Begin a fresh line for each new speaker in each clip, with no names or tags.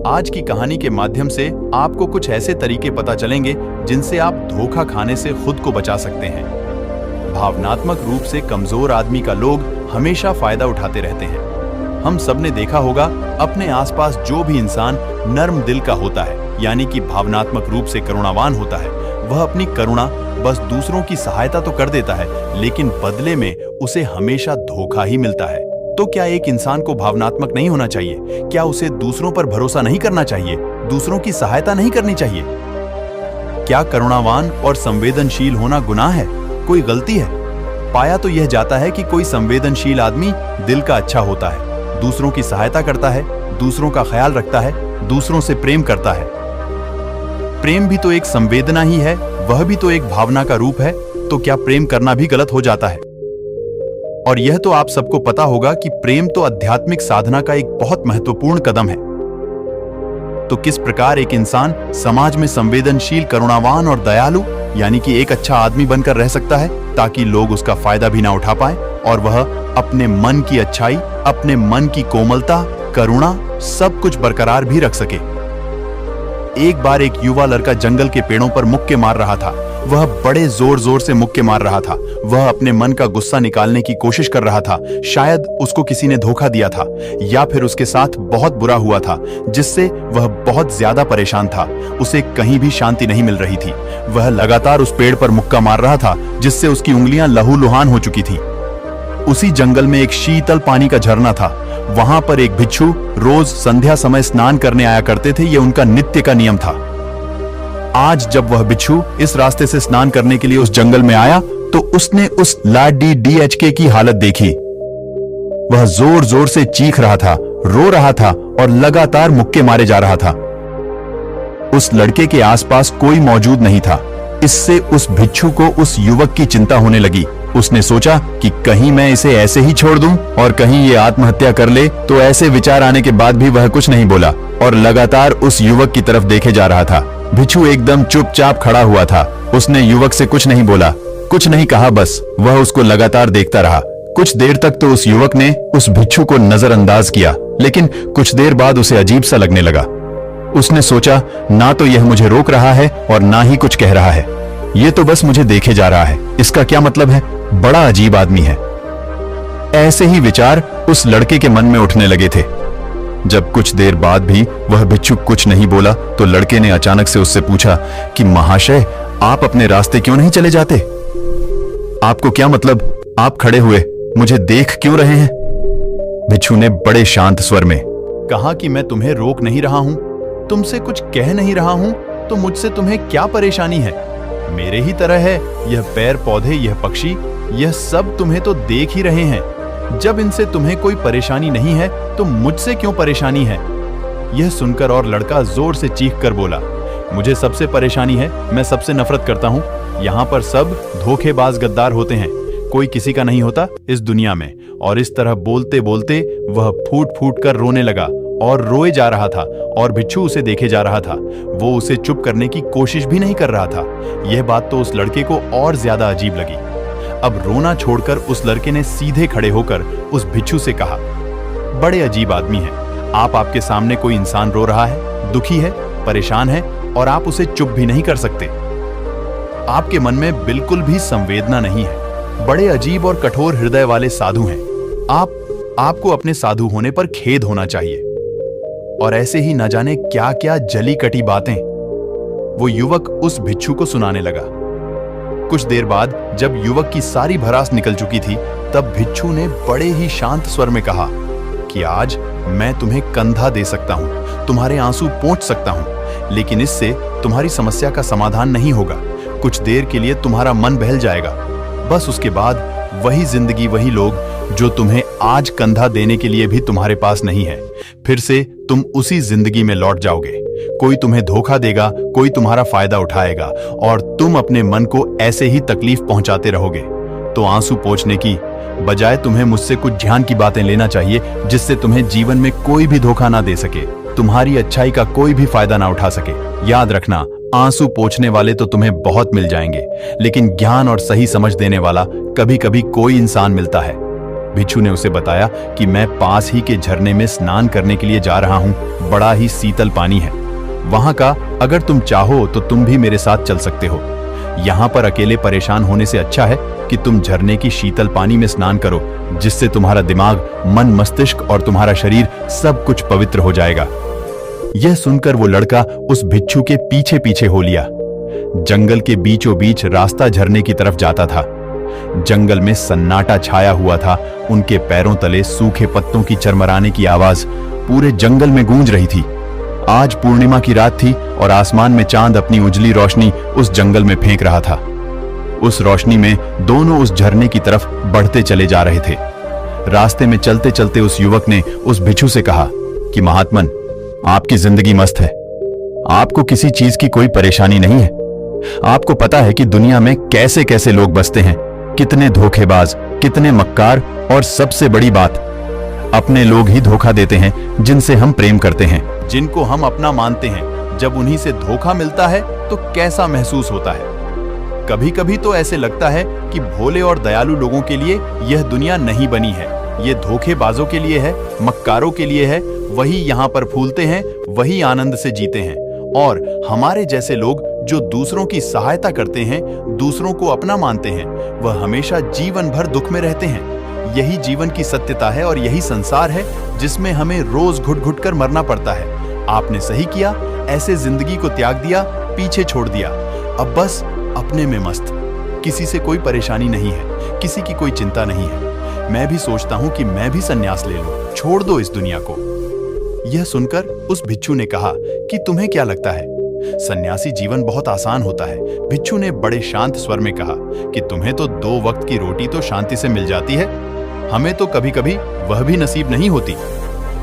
आज की कहानी के माध्यम से आपको कुछ ऐसे तरीके पता चलेंगे जिनसे आप धोखा खाने से खुद को बचा सकते हैं। भावनात्मक रूप से कमजोर आदमी का लोग हमेशा फायदा उठाते रहते हैं। हम सबने देखा होगा, अपने आसपास जो भी इंसान नर्म दिल का होता है, यानी कि भावनात्मक रूप से करुणावान होता है, वह अपनी करुणा बस दूसरों की सहायता तो कर देता है, लेकिन बदले में उसे हमेशा धोखा ही मिलता है। तो क्या एक इंसान को भावनात्मक नहीं होना चाहिए? क्या उसे दूसरों पर भरोसा नहीं करना चाहिए? दूसरों की सहायता नहीं करनी चाहिए? क्या करुणावान और संवेदनशील होना गुनाह है? कोई गलती है? पाया तो यह जाता है कि कोई संवेदनशील आदमी दिल का अच्छा होता है, दूसरों की सहायता करता है, दूसरों का ख्याल रखता है, दूसरों से प्रेम करता है। प्रेम भी तो एक संवेदना ही है, वह भी तो एक भावना का रूप है। तो क्या प्रेम करना भी गलत हो जाता है? और यह तो आप सबको पता होगा कि प्रेम तो आध्यात्मिक साधना का एक बहुत महत्वपूर्ण कदम है। तो किस प्रकार एक इंसान समाज में संवेदनशील, करुणावान और दयालु, यानी कि एक अच्छा आदमी बनकर रह सकता है, ताकि लोग उसका फायदा भी ना उठा पाए और वह अपने मन की अच्छाई, अपने मन की कोमलता, करुणा सब कुछ बरकरार भी रख सके। एक बार एक युवा लड़का जंगल के पेड़ों पर मुक्के मार रहा था। वह बड़े जोर जोर से मुक्के मार रहा था। वह अपने मन का गुस्सा निकालने की कोशिश कर रहा था। शायद उसको किसी ने धोखा दिया था, या फिर उसके साथ बहुत बुरा हुआ था, जिससे वह बहुत ज्यादा परेशान था। उसे कहीं भी शांति नहीं मिल रही थी। वह लगातार उस पेड़ पर मुक्का मार रहा था, जिससे उसकी उंगलियां लहूलुहान हो चुकी थी। उसी जंगल में एक शीतल पानी का झरना था। वहां पर एक भिक्षु रोज संध्या समय स्नान करने आया करते थे। यह उनका नित्य का नियम था। आज जब वह भिक्षु इस रास्ते से स्नान करने के लिए उस जंगल में आया, तो उसने उस लाडी DHK की हालत देखी। वह जोर जोर से चीख रहा था, रो रहा था और लगातार मुक्के मारे जा रहा था। उस लड़के के आसपास कोई मौजूद नहीं था। इससे उस भिक्षु को उस युवक की चिंता होने लगी। उसने सोचा कि कहीं मैं इसे ऐसे ही छोड़ दूं और कहीं ये आत्महत्या कर ले। तो ऐसे विचार आने के बाद भी वह कुछ नहीं बोला और लगातार उस युवक की तरफ देखे जा रहा था। भिक्षु एकदम चुपचाप खड़ा हुआ था। उसने युवक से कुछ नहीं बोला, कुछ नहीं कहा, बस वह उसको लगातार देखता रहा। कुछ देर तक तो उस युवक ने उस भिक्षु को नजरअंदाज किया, लेकिन कुछ देर बाद उसे अजीब सा लगने लगा। उसने सोचा, ना तो यह मुझे रोक रहा है और ना ही कुछ कह रहा है। ये तो बस मुझे देखे जा रहा है। इसका क्या मतलब है? बड़ा अजीब आदमी है। ऐसे ही विचार उस लड़के के मन में उठने लगे थे। जब कुछ देर बाद भी वह भिक्षु कुछ नहीं बोला, तो लड़के ने अचानक से उससे पूछा कि महाशय, आप अपने रास्ते क्यों नहीं चले जाते? आपको क्या मतलब? आप खड़े हुए मुझे देख क्यों रहे हैं? भिक्षु ने बड़े शांत स्वर में कहा कि मैं तुम्हें रोक नहीं रहा हूं, तुमसे कुछ कह नहीं रहा हूं, तो मुझसे तुम्हें क्या परेशानी है? मेरे ही तरह है यह पेड़ पौधे, यह पक्षी, यह सब तुम्हें तो देख ही रहे हैं। जब इनसे तुम्हें कोई परेशानी नहीं है, तो मुझसे क्यों परेशानी है? यह सुनकर और लड़का जोर से चीख कर बोला, मुझे सबसे परेशानी है, मैं सबसे नफरत करता हूँ। यहाँ पर सब धोखेबाज गद्दार होते हैं, कोई किसी का नहीं होता इस दुनिया में। और इस तरह बोलते बोलते वह फूट फूट कर रोने लगा और रोए जा रहा था, और भिक्षु उसे देखे जा रहा था। वो उसे चुप करने की कोशिश भी नहीं कर रहा था। यह बात तो उस लड़के को और ज्यादा अजीब लगी। अब रोना छोड़कर उस लड़के ने सीधे खड़े होकर उस भिक्षु से कहा, बड़े अजीब आदमी हैं आप। आपके सामने कोई इंसान रो रहा है, दुखी है, परेशान है, और आप उसे चुप भी नहीं कर सकते। आपके मन में बिल्कुल भी संवेदना नहीं है। बड़े अजीब और कठोर हृदय वाले साधु हैं आपको अपने साधु होने पर खेद होना चाहिए। और ऐसे ही न जाने क्या क्या जली कटी बातें वो युवक उस भिक्षु को सुनाने लगा। कुछ देर बाद जब युवक की सारी भड़ास निकल चुकी थी, तब भिक्षु ने बड़े ही शांत स्वर में कहा कि आज मैं तुम्हें कंधा दे सकता हूं, तुम्हारे आंसू पोंछ सकता हूं, लेकिन इससे तुम्हारी समस्या का समाधान नहीं होगा। कुछ देर के लिए तुम्हारा मन बहल जाएगा, बस उसके बाद वही जिंदगी, वही लोग जो तुम्हें आज कंधा देने के लिए भी तुम्हारे पास नहीं है। फिर से तुम उसी जिंदगी में लौट जाओगे। कोई तुम्हें धोखा देगा, कोई तुम्हारा फायदा उठाएगा, और तुम अपने मन को ऐसे ही तकलीफ पहुंचाते रहोगे। तो आंसू पोंछने की बजाय तुम्हें मुझसे कुछ ध्यान की बातें लेना चाहिए, जिससे तुम्हें जीवन में कोई भी धोखा ना दे सके, तुम्हारी अच्छाई का कोई भी फायदा ना उठा सके। याद रखना, आंसू पोंछने वाले तो तुम्हें बहुत मिल जाएंगे, लेकिन ज्ञान और सही समझ देने वाला कभी कभी कोई इंसान मिलता है। भिक्षु ने उसे बताया कि मैं पास ही के झरने में स्नान करने के लिए जा रहा हूँ। बड़ा ही शीतल पानी है वहां का, अगर तुम चाहो तो तुम भी मेरे साथ चल सकते हो। यहाँ पर अकेले परेशान होने से अच्छा है कि तुम झरने की शीतल पानी में स्नान करो, जिससे तुम्हारा दिमाग, मन, मस्तिष्क और तुम्हारा शरीर सब कुछ पवित्र हो जाएगा। यह सुनकर वो लड़का उस भिक्षु के पीछे पीछे हो लिया। जंगल के बीचों बीच रास्ता झरने की तरफ जाता था। जंगल में सन्नाटा छाया हुआ था। उनके पैरों तले सूखे पत्तों की चरमराने की आवाज पूरे जंगल में गूंज रही थी। आज पूर्णिमा की रात थी और आसमान में चांद अपनी उजली रोशनी उस जंगल में फेंक रहा था। उस रोशनी में दोनों उस झरने की तरफ बढ़ते चले जा रहे थे। रास्ते में चलते चलते उस युवक ने उस भिक्षु से कहा कि महात्मन, आपकी जिंदगी मस्त है, आपको किसी चीज की कोई परेशानी नहीं है। आपको पता है कि दुनिया में कैसे कैसे लोग बसते हैं, कितने धोखेबाज, कितने मक्कार, और सबसे बड़ी बात, अपने लोग ही धोखा देते हैं जिनसे हम प्रेम करते हैं, जिनको हम अपना मानते हैं। जब उन्हीं से धोखा मिलता है तो कैसा महसूस होता है। कभी कभी तो ऐसे लगता है कि भोले और दयालु लोगों के लिए यह दुनिया नहीं बनी है, ये धोखेबाजों के लिए है, मक्कारों के लिए है। वही यहाँ पर फूलते हैं, वही आनंद से जीते हैं, और हमारे जैसे लोग जो दूसरों की सहायता करते हैं, दूसरों को अपना मानते हैं, वह हमेशा जीवन भर दुख में रहते हैं। यही जीवन की सत्यता है और यही संसार है जिसमें हमें रोज घुट घुट कर मरना पड़ता है। आपने सही किया, ऐसे जिंदगी को त्याग दिया, पीछे छोड़ दिया। अब बस अपने में मस्त, किसी से कोई परेशानी नहीं है, किसी की कोई चिंता नहीं है। मैं भी सोचता हूं कि मैं भी संन्यास ले लूं, छोड़ दो इस दुनिया को। यह सुनकर उस भिक्षु ने कहा कि तुम्हें क्या लगता है, सन्यासी जीवन बहुत आसान होता है। भिक्षु ने बड़े शांत स्वर में कहा कि तुम्हें तो 2 वक्त की रोटी तो शांति से मिल जाती है, हमें तो कभी कभी वह भी नसीब नहीं होती।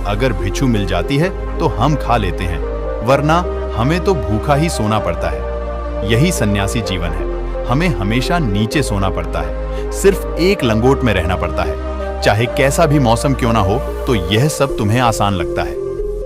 अगर भिक्षु मिल जाती है तो हम खा लेते हैं, वरना हमें तो भूखा ही सोना पड़ता है। यही सन्यासी जीवन है, हमें हमेशा नीचे सोना पड़ता है, सिर्फ एक लंगोट में रहना पड़ता है। चाहे कैसा भी मौसम क्यों ना हो, तो यह सब तुम्हें आसान लगता है।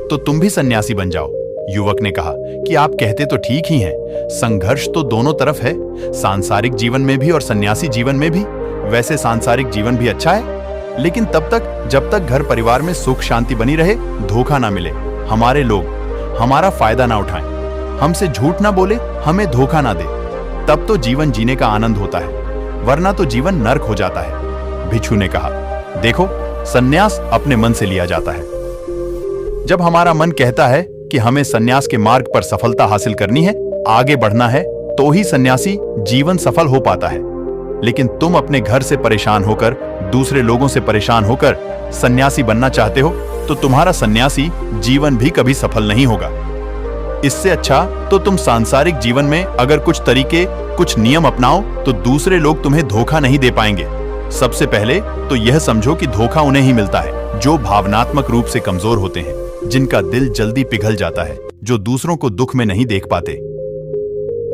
तो तुम भी सन्यासी बन जाओ। युवक ने कहा कि आप कहते तो ठीक ही हैं, संघर्ष तो दोनों तरफ है, सांसारिक जीवन में भी और सन्यासी जीवन में भी। वैसे सांसारिक जीवन भी अच्छा है, लेकिन तब तक जब तक घर परिवार में सुख शांति बनी रहे, धोखा ना मिले, हमारे लोग हमारा फायदा ना उठाएं, हमसे झूठ ना बोले, हमें धोखा ना दे, तब तो जीवन जीने का आनंद होता है, वरना तो जीवन नर्क हो जाता है। भिक्षु ने कहा, देखो, सन्यास अपने मन से लिया जाता है। जब हमारा मन कहता है कि हमें सन्यास के मार्ग पर सफलता हासिल करनी है, आगे बढ़ना है, तो ही सन्यासी जीवन सफल हो पाता है। लेकिन तुम अपने घर से परेशान होकर, दूसरे लोगों से परेशान होकर सन्यासी बनना चाहते हो, तो तुम्हारा सन्यासी जीवन भी कभी सफल नहीं होगा। इससे अच्छा तो तुम सांसारिक जीवन में अगर कुछ तरीके, कुछ नियम अपनाओ, तो दूसरे लोग तुम्हें धोखा नहीं दे पाएंगे। सबसे पहले तो यह समझो कि धोखा उन्हें ही मिलता है जो भावनात्मक रूप से कमजोर होते हैं, जिनका दिल जल्दी पिघल जाता है, जो दूसरों को दुख में नहीं देख पाते।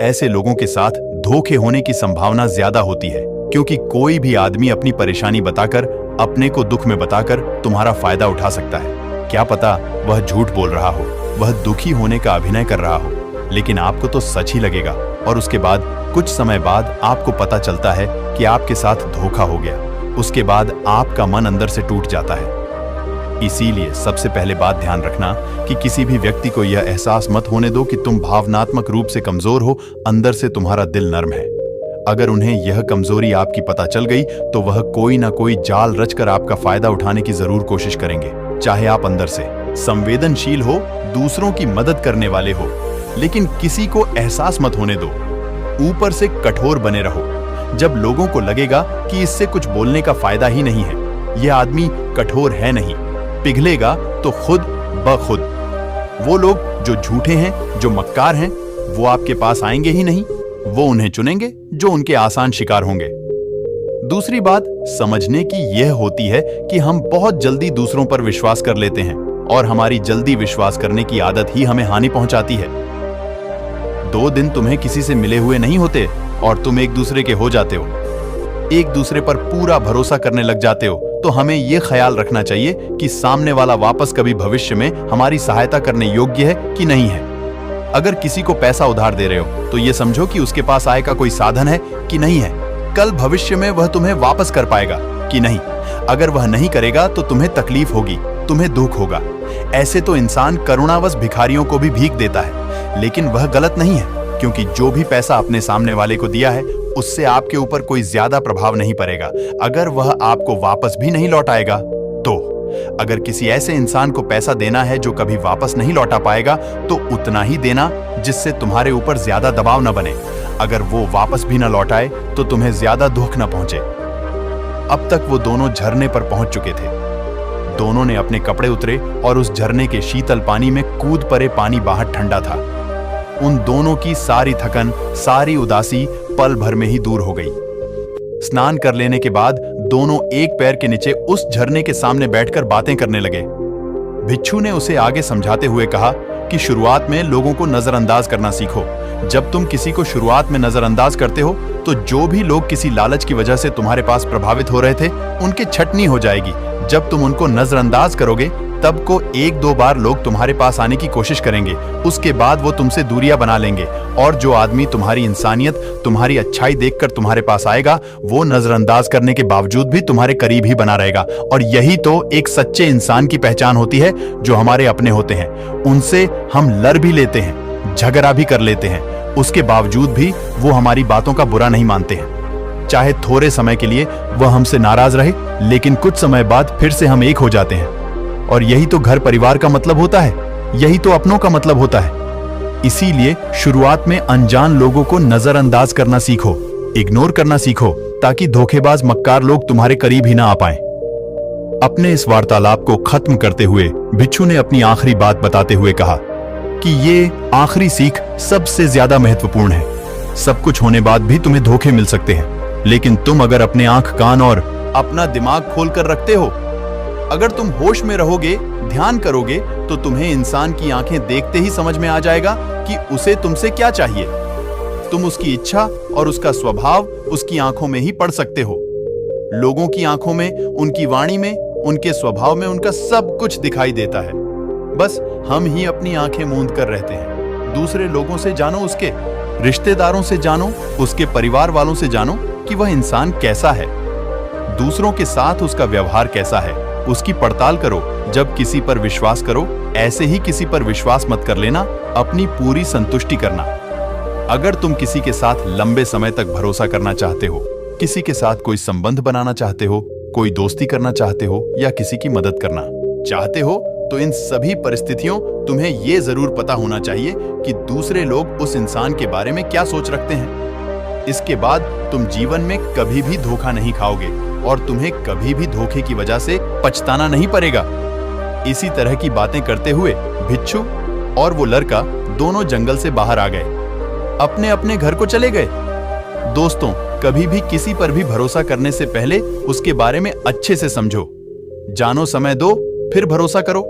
ऐसे लोगों के साथ धोखे होने की संभावना ज्यादा होती है, क्योंकि कोई भी आदमी अपनी परेशानी बताकर, अपने को दुख में बताकर तुम्हारा फायदा उठा सकता है। क्या पता वह झूठ बोल रहा हो, वह दुखी होने का अभिनय कर रहा हो, लेकिन आपको तो सच ही लगेगा, और उसके बाद कुछ समय बाद आपको पता चलता है कि आपके साथ धोखा हो गया। उसके बाद आपका मन अंदर से टूट जाता है। इसीलिए सबसे पहले बात ध्यान रखना कि किसी भी व्यक्ति को यह एहसास मत होने दो कि तुम भावनात्मक रूप से कमजोर हो, अंदर से तुम्हारा दिल नर्म है। अगर उन्हें यह कमजोरी आपकी पता चल गई, तो वह कोई ना कोई जाल रचकर आपका फायदा उठाने की जरूर कोशिश करेंगे। चाहे आप अंदर से संवेदनशील हो, दूसरों की मदद करने वाले हो, लेकिन किसी को एहसास मत होने दो। ऊपर से कठोर बने रहो। जब लोगों को लगेगा कि इससे कुछ बोलने का फायदा ही नहीं है, यह आदमी कठोर है नहीं, पिघलेगा तो खुद ब खुद। वो लोग जो झूठे हैं, जो मक्कार हैं, वो आपके पास आएंगे ही नहीं, वो उन्हें चुनेंगे जो उनके आसान शिकार होंगे। दूसरी बात समझने की यह होती है कि हम बहुत जल्दी दूसरों पर विश्वास कर लेते हैं, और हमारी जल्दी विश्वास करने की आदत ही हमें हानि पहुंचाती है। 2 दिन तुम्हें किसी से मिले हुए नहीं होते और तुम एक दूसरे के हो जाते हो, एक दूसरे पर पूरा भरोसा करने लग जाते हो, तो हमें यह ख्याल रखना चाहिए कि सामने वाला वापस कभी भविष्य में हमारी सहायता करने योग्य है कि नहीं है। अगर किसी को पैसा उधार दे रहे हो, तो यह समझो कि उसके पास आय का कोई साधन है कि नहीं है। कल भविष्य में वह तुम्हें वापस कर पाएगा, कि नहीं, अगर वह नहीं करेगा तो तुम्हें तकलीफ होगी, तुम्हें दुख होगा। ऐसे तो इंसान करुणावश भिखारियों को भी भीख देता है, लेकिन वह गलत नहीं है, क्योंकि जो भी पैसा अपने सामने वाले को दिया है उससे आपके ऊपर कोई ज्यादा प्रभाव नहीं पड़ेगा अगर वह आपको वापस भी नहीं लौटाएगा। तो अगर किसी ऐसे इंसान को पैसा देना है जो कभी वापस नहीं लौटा पाएगा, तो उतना ही देना जिससे तुम्हारे ऊपर ज्यादा दबाव न बने। अगर वो वापस भी न लौटाए तो तुम्हें ज्यादा दुख न पहुंचे। अब तक वो दोनों झरने पर पहुंच चुके थे। दोनों ने अपने कपड़े उतरे और उस झरने के शीतल पानी में कूद पड़े। पानी बाहर ठंडा था। उन दोनों की सारी थकन, सारी उदासी पल भर में ही दूर हो गई। स्नान कर लेने के बाद दोनों एक पैर के नीचे उस झरने के सामने बैठकर बातें करने लगे। भिक्षु ने उसे आगे समझाते हुए कहा कि शुरुआत में लोगों को नजरअंदाज करना सीखो। जब तुम किसी को शुरुआत में नजरअंदाज करते हो तो जो भी लोग किसी लालच की वजह से तुम्हारे पास प्रभावित हो रहे थे, उनकी छटनी हो जाएगी। जब तुम उनको नजरअंदाज करोगे तब को एक दो बार लोग तुम्हारे पास आने की कोशिश करेंगे, उसके बाद वो तुमसे दूरियां बना लेंगे। और जो आदमी तुम्हारी इंसानियत, तुम्हारी अच्छाई देखकर तुम्हारे पास आएगा, वो नजरअंदाज करने के बावजूद भी तुम्हारे करीब ही बना रहेगा। और यही तो एक सच्चे इंसान की पहचान होती है, जो हमारे अपने होते हैं। उनसे हम लड़ भी लेते हैं, झगड़ा भी कर लेते हैं, उसके बावजूद भी वो हमारी बातों का बुरा नहीं मानते हैं। चाहे थोड़े समय के लिए वह हमसे नाराज रहे, लेकिन कुछ समय बाद फिर से हम एक हो जाते हैं। और यही तो घर परिवार का मतलब होता है, यही तो अपनों का मतलब होता है। इसीलिए शुरुआत में अनजान लोगों को नजरअंदाज करना सीखो, इग्नोर करना सीखो, ताकि धोखेबाज मक्कार लोग तुम्हारे करीब ही ना आ पाएं। अपने इस वार्तालाप को खत्म करते हुए भिक्षु ने अपनी आखिरी बात बताते हुए कहा कि ये आखिरी सीख सबसे ज्यादा महत्वपूर्ण है। सब कुछ होने बाद भी तुम्हें धोखे मिल सकते हैं, लेकिन तुम अगर अपने आंख, कान और अपना दिमाग खोल कर रखते हो, अगर तुम होश में रहोगे, ध्यान करोगे, तो तुम्हें इंसान की आंखें देखते ही समझ में आ जाएगा कि उसे तुमसे क्या चाहिए। तुम उसकी इच्छा और उसका स्वभाव उसकी आंखों में ही पढ़ सकते हो। लोगों की आंखों में, उनकी वाणी में, उनके स्वभाव में उनका सब कुछ दिखाई देता है। बस हम ही अपनी आंखें मूंद कर रहते हैं। दूसरे लोगों से जानो, उसके रिश्तेदारों से जानो, उसके परिवार वालों से जानो कि वह इंसान कैसा है, दूसरों के साथ उसका व्यवहार कैसा है, उसकी पड़ताल करो। जब किसी पर विश्वास करो, ऐसे ही किसी पर विश्वास मत कर लेना, अपनी पूरी संतुष्टि करना। अगर तुम किसी के साथ लंबे समय तक भरोसा करना चाहते हो, किसी के साथ कोई संबंध बनाना चाहते हो, कोई दोस्ती करना चाहते हो या किसी की मदद करना चाहते हो, तो इन सभी परिस्थितियों तुम्हें यह जरूर पता होना चाहिए कि दूसरे लोग उस इंसान के बारे में क्या सोच रखते हैं। इसके बाद तुम जीवन में कभी भी धोखा नहीं खाओगे और तुम्हें कभी भी धोखे की वजह से पछताना नहीं पड़ेगा। इसी तरह की बातें करते हुए भिक्षु और वो लड़का दोनों जंगल से बाहर आ गए, अपने अपने घर को चले गए। दोस्तों, कभी भी किसी पर भी भरोसा करने से पहले उसके बारे में अच्छे से समझो, जानो, समय दो, फिर भरोसा करो।